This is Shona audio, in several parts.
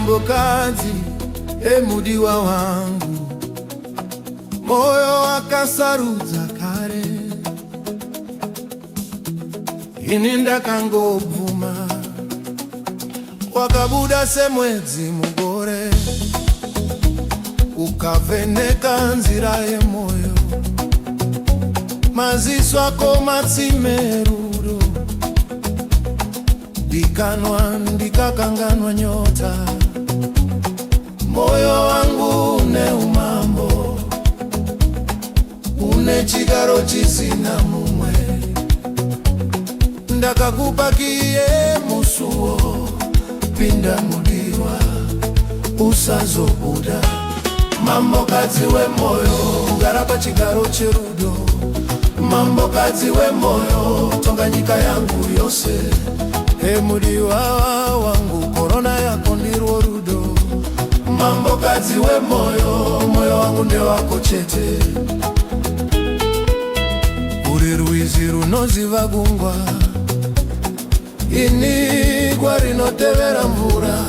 mambo kazi, mudiwa wangu, moyo wakasarudza kare, ini ndakangobvuma, wakabuda semwedzi mugore, ukavheneka nzira yemoyo, maziso ako matsimerudo, ndikanwa ndikakanganwa nyota, moyo wangu une umambo, une chigaro chisina mumwe, ndakakupakiye musuwo, pinda mudiwa usazobuda, mambokadzi wemoyo, gara pachigaro cherudo, mambokadzi wemoyo, tonga nyika yangu yose. Mudiwa wangu, korona yako ndirwo rudo, mambokadzi wemoyo, moyo wangu nde wako chete. Uri rwizi runoziva gungwa, ini gwa rinotevera mvura,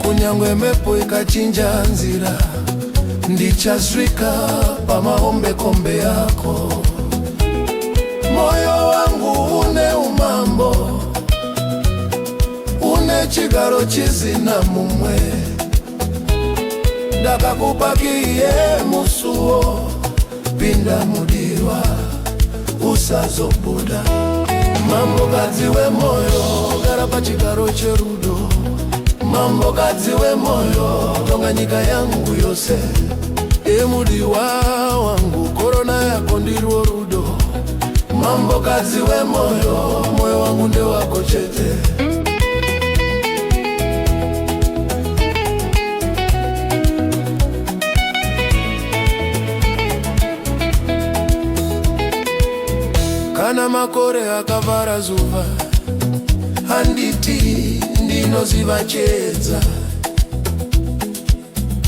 kunyangwe mhepo ikachinja nzira, ndichasvika pamahombekombe yako. Moyo wangu une umambo, une chigaro chisina mumwe, ndakakupakiye musuwo, pinda mudiwa usazobuda, mambokadzi wemoyo, gara pachigaro cherudo, mambokadzi wemoyo, tonga nyika yangu yose. Mudiwa wangu, korona yako ndirwo rudo, mambokadzi wemoyo, moyo wangu nde wako chete. Kana makore akavhara zuva, handiti ndinoziva chiedza,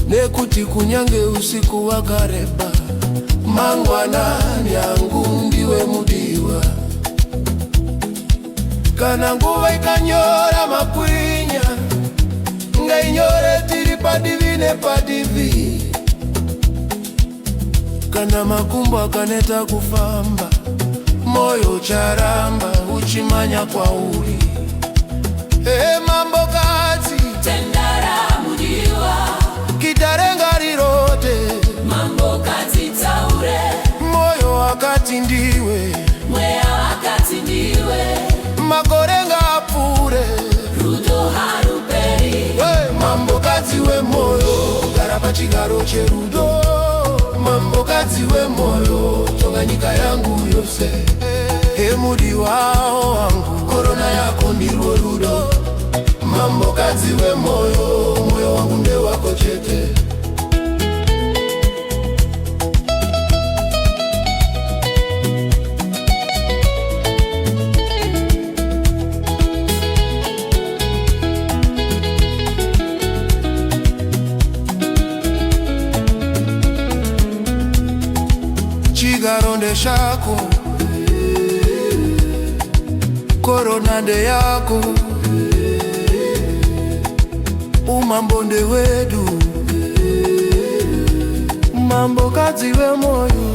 nekuti kunyange usiku wakareba, mangwanani angu ndiwe mudiwa. Kana nguva ikanyora makwinya, ngainyore tiri padivi nepadivi. Kana makumbo akaneta kufamba, moyo charamba uchimanya kwauri. Mambokadzi tendara mudiwa, kitarenga rirote, mambokadzi taure, moyo wakati ndiwe, mweya wakati ndiwe, makorenga apure, rudo haruperi. Mambokadzi wemoyo, gara pachigaro cherudo, mambokadzi wemoyo, tonga nyika yangu yose. Mudiwa wangu, korona yako ndirwo rudo, mambokadzi wemoyo, moyo wangu nde wako chete. Chigaro nde shako, korona nde yako, umambo nde wedu, mambokadzi wemoyo.